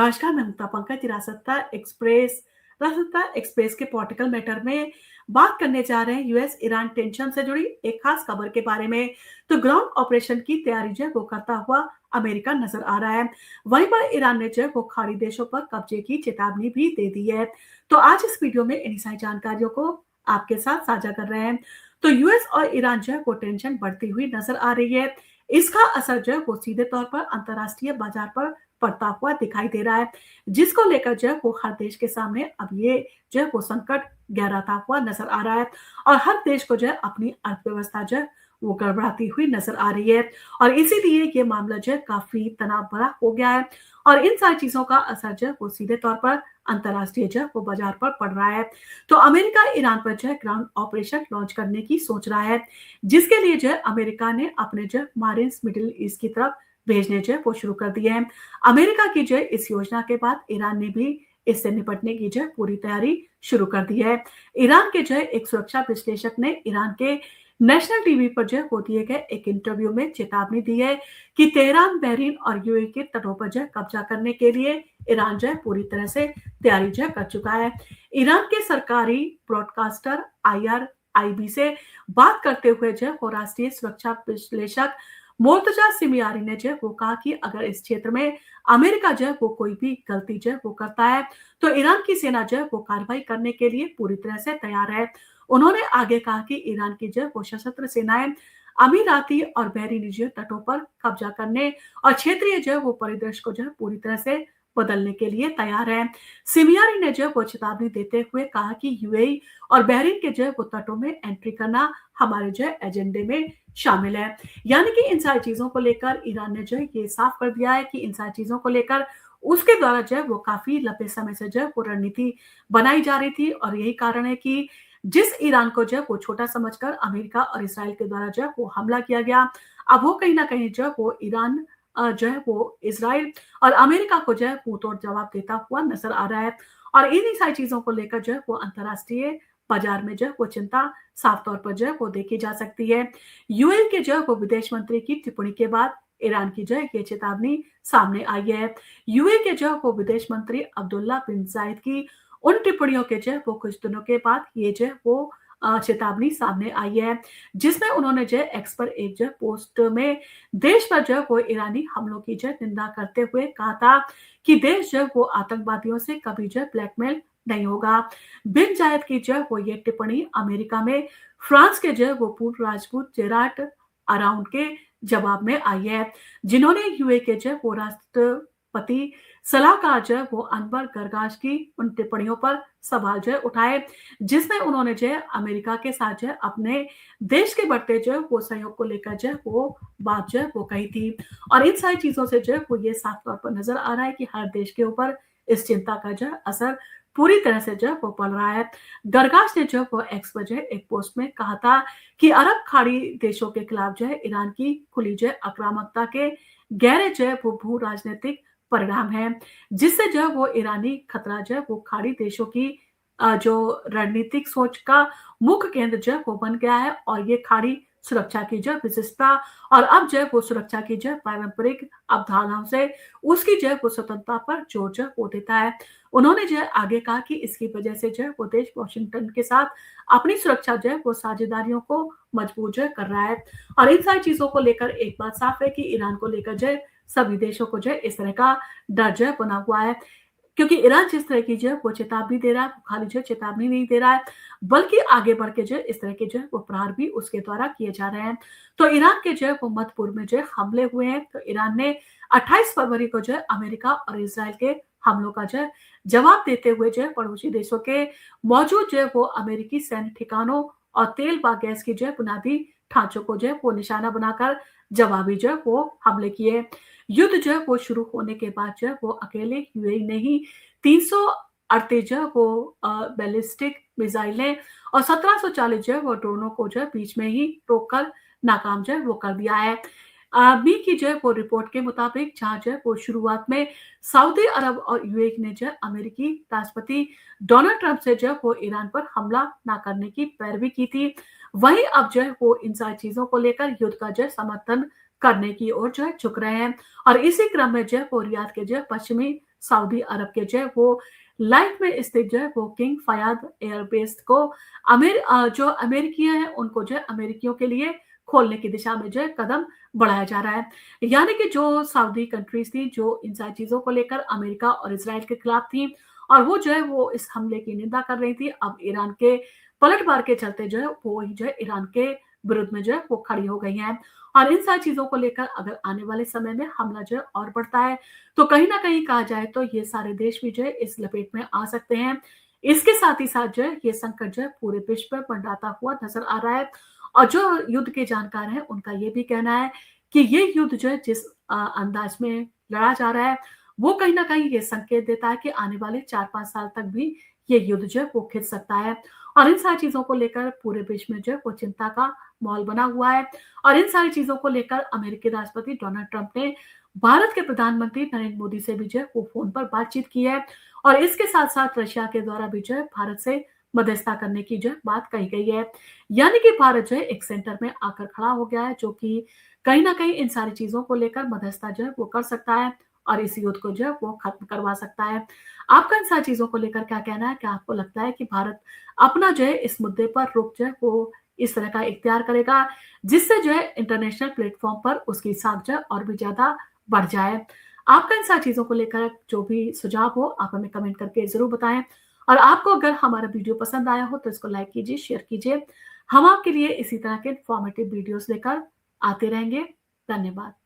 नमस्कार, मैं मुक्ता पंकज रासत्ता एक्सप्रेस के पॉलिटिकल मैटर में बात करने जा रहे हैं यूएस ईरान टेंशन से जुड़ी एक खास खबर के बारे में। तो ग्राउंड ऑपरेशन की तैयारी जो है वो करता हुआ अमेरिका नजर आ रहा है। वहीं पर ईरान ने जो है वो खाड़ी देशों पर कब्जे की चेतावनी भी दे दी है। तो आज इस वीडियो में इन सारी जानकारियों को आपके साथ साझा कर रहे हैं। तो यूएस और ईरान जो है वो टेंशन बढ़ती हुई नजर आ रही है। इसका असर जो है वो सीधे तौर पर अंतर्राष्ट्रीय बाजार पर पड़ता हुआ दिखाई दे रहा है, जिसको लेकर जो है वो हर देश के सामने अब ये जो है वो संकट गहराता हुआ नजर आ रहा है और हर देश को जो है अपनी अर्थव्यवस्था जो है वो गड़बड़ाती हुई नजर आ रही है और इसीलिए ये मामला जो है काफी तनाव भरा हो गया है और इन सारी चीजों का असर जो है वो सीधे तौर पर अंतर्राष्ट्रीय जो है वो बाजार पर पड़ रहा है। तो अमेरिका ईरान पर जो है ग्राउंड ऑपरेशन लॉन्च करने की सोच रहा है, जिसके लिए जो है अमेरिका ने अपने जो मारिन्स मिडिल ईस्ट की तरफ भेजने जो है वो शुरू कर दिए हैं। अमेरिका की जो है इस योजना के बाद ईरान ने भी इससे निपटने की जो है पूरी तैयारी शुरू कर दी है। ईरान के जो है एक सुरक्षा विश्लेषक ने ईरान के नेशनल टीवी पर जो है वो दिए गए एक इंटरव्यू में चेतावनी दी है कि तेहरान, बहरीन और यूएई के तटों पर जो है कब्जा करने के लिए ईरान जो है पूरी तरह से तैयारी जो है कर चुका है। ईरान के सरकारी ब्रॉडकास्टर IRIB से बात करते हुए जो है वो राष्ट्रीय सुरक्षा विश्लेषक मोर्तजा सिमियारी ने जो है वो कहा कि अगर इस क्षेत्र में अमेरिका जो है वो कोई भी गलती जो है वो करता है तो ईरान की सेना जो है वो कार्रवाई करने के लिए पूरी तरह से तैयार है। उन्होंने आगे कहा कि ईरान की जो है वो सशस्त्र सेनाएं अमीराती और बहरीनी जो है तटों पर कब्जा करने और क्षेत्रीय जो है वो परिदृश्य को जो है पूरी तरह से बदलने के लिए तैयार है। सिमियारी ने जो है वो चेतावनी देते हुए कहा कि यूएई और बहरीन के जो है वो तटों में एंट्री करना हमारे जो है एजेंडे में शामिल है। यानी कि इन सारी चीजों को लेकर ईरान ने जो है ये साफ कर दिया है कि इन सारी चीजों को लेकर उसके द्वारा जो है वो काफी लंबे समय से जो है वो रणनीति बनाई जा रही थी और यही कारण है कि जिस ईरान को जो है वो छोटा समझकर अमेरिका और इसराइल के द्वारा जो है वो हमला किया गया, अब वो कहीं ना कहीं जो है वो ईरान जो है वो इसराइल और अमेरिका को जो है मुंहतोड़ जवाब देता हुआ नजर आ रहा है और इन्हीं सारी चीजों को लेकर जो है वो अंतर्राष्ट्रीय बाजार में जो है वो चिंता साफ तौर पर जो है वो देखी जा सकती है। यूएई के जो है वो विदेश मंत्री की टिप्पणी के बाद ईरान की जो है ये चेतावनी सामने आई है। यूएई के जो है वो विदेश मंत्री अब्दुल्ला बिन जायद की उन टिप्पणियों के जो है वो कुछ दिनों के बाद ये जो है वो चेतावनी सामने आई है, जिसमें उन्होंने जो है एक्स पर एक जो है पोस्ट में देश पर जो है वो ईरानी हमलों की जो है निंदा करते हुए कहा था कि देश जो है वो आतंकवादियों से कभी जो है ब्लैकमेल नहीं होगा। बिन जायद की जो है वो ये टिप्पणी अमेरिका में फ्रांस के जो है वो पूर्व राजदूत जेराट अराउंड के जवाब में आई है, जिन्होंने यूए के जो है वो राष्ट्रपति सलाहकार जो है वो अनवर गरगाश की उन टिप्पणियों पर सवाल जो है उठाए, जिसमें उन्होंने जो है अमेरिका के साथ जो है अपने देश के बढ़ते जो है वो सहयोग को लेकर जो है वो बात जो है वो कही थी और इन सारी चीजों से जो है वो ये साफ तौर पर नजर आ रहा है कि हर देश के ऊपर इस चिंता का जो है असर पूरी तरह से जो है वो पड़ रहा है। गरगाश ने जो है वो एक्स पर जो है एक पोस्ट में कहा था कि अरब खाड़ी देशों के खिलाफ जो है ईरान की खुली जो है आक्रामकता के गहरे जो है वो भू राजनीतिक परिणाम है, जिससे जो है वो ईरानी खतरा जो है वो खाड़ी देशों की जो रणनीतिक सोच का मुख्य केंद्र जो है वो बन गया है और ये खाड़ी सुरक्षा की जो विशिष्टता और अब जो है वो सुरक्षा की जो पारंपरिक अवधारणाओं से उसकी जो है वो स्वतंत्रता पर जोर जो है वो देता है। उन्होंने जो है आगे कहा कि इसकी वजह से जो है वो देश वॉशिंगटन के साथ अपनी सुरक्षा जो है वो साझेदारियों को मजबूत जो है कर रहा है और इन सारी चीजों को लेकर एक बात साफ है कि ईरान को लेकर जो है सभी देशों को जो है इस तरह का डर जो है बना हुआ है, क्योंकि ईरान जिस तरह की जो है वो चेतावनी दे रहा है, वो खाली जो है चेतावनी नहीं दे रहा है, बल्कि आगे बढ़ के जो है इस तरह के जो है वो प्रहार भी उसके द्वारा किए जा रहे हैं। तो ईरान के जो है वो मध्य पूर्व में जो है हमले हुए हैं, तो ईरान ने 28 फरवरी को जो है अमेरिका और इसराइल के हमलों का जो है जवाब देते हुए जो है पड़ोसी देशों के मौजूद जो है वो अमेरिकी सैन्य ठिकानों और तेल व गैस की जो है बुनियादी ढांचों को जो है वो निशाना बनाकर जवाबी जो है वो हमले किए। युद्ध जो है वो शुरू होने के बाद जो है वो अकेले यूएई ने ही 338 जो है वो बैलिस्टिक मिसाइलें और 1740 जो है वो ड्रोनों को जो है बीच में ही रोककर नाकाम जो है वो कर दिया है। बी की जो है वो रिपोर्ट के मुताबिक जहां जो है वो शुरुआत में सऊदी अरब और यूएई ने जो है अमेरिकी राष्ट्रपति डोनाल्ड ट्रंप से जो है वो ईरान पर हमला ना करने की पैरवी की थी, वहीं अब जो है वो इन सारी चीजों को लेकर युद्ध का जो है समर्थन करने की ओर जो है झुक रहे हैं और इसी क्रम में जो है वो रियाद के जो है पश्चिमी सऊदी अरब के जो है वो लाइफ में स्थित जो है वो किंग फयाद एयरबेस को जो अमेरिकी हैं उनको जो है अमेरिकियों के लिए खोलने की दिशा में जो है कदम बढ़ाया जा रहा है। यानी कि जो सऊदी कंट्रीज़ थी जो इन सारी चीज़ों को लेकर अमेरिका और इज़राइल के खिलाफ थी और वो जो है वो इस हमले की निंदा कर रही थी। अब ईरान के पलटवार के चलते जो है वो ही जो है ईरान के विरुद्ध में जो है वो खड़ी हो गई हैं। और इन सारी चीज़ों को लेकर अगर आने वाले समय में हमला जो है और बढ़ता है, तो कहीं न कहीं कहा जाए तो ये सारे देश भी जो है इस लपेट में आ सकते हैं। इसके साथ ही साथ जो है ये संकट जो है पूरे विश्व पर मंडराता हुआ नज़र आ रहा है और जो युद्ध के जानकार हैं उनका ये भी कहना है कि ये युद्ध जो है जिस अंदाज में लड़ा जा रहा है, वो कहीं न कहीं ये संकेत देता है कि आने वाले 4-5 साल तक भी ये युद्ध जो है वो खिंच सकता है। और इन सारी चीज़ों को लेकर पूरे विश्व में जो है वो चिंता का माहौल बना हुआ है और इन सारी चीज़ों को लेकर अमेरिकी राष्ट्रपति डोनाल्ड ट्रंप ने भारत के प्रधानमंत्री नरेंद्र मोदी से भी जो है वो फ़ोन पर बातचीत की है और इसके साथ-साथ रशिया के द्वारा भी जो है भारत से मध्यस्थता करने की जो है बात कही गई है। यानी कि भारत जो है एक सेंटर में आकर खड़ा हो गया है जो कि कहीं न कहीं इन सारी चीज़ों को लेकर मध्यस्थता जो है वो कर सकता है और इस युद्ध को जो है वो खत्म करवा सकता है। आपका इन सारी चीज़ों को लेकर क्या कहना है? क्या आपको लगता है कि भारत अपना जो है इस मुद्दे पर रुख जो है वो इस तरह का इख्तियार करेगा, जिससे जो है इंटरनेशनल प्लेटफ़ॉर्म पर उसकी साख जो है और भी ज़्यादा बढ़ जाए? आपका इन सारी चीज़ों को लेकर जो भी सुझाव हो, आप हमें कमेंट करके ज़रूर बताएँ और आपको अगर हमारा वीडियो पसंद आया हो, तो इसको लाइक कीजिए, शेयर कीजिए। हम आपके लिए इसी तरह के इन्फॉर्मेटिव वीडियोज़ लेकर आते रहेंगे। धन्यवाद।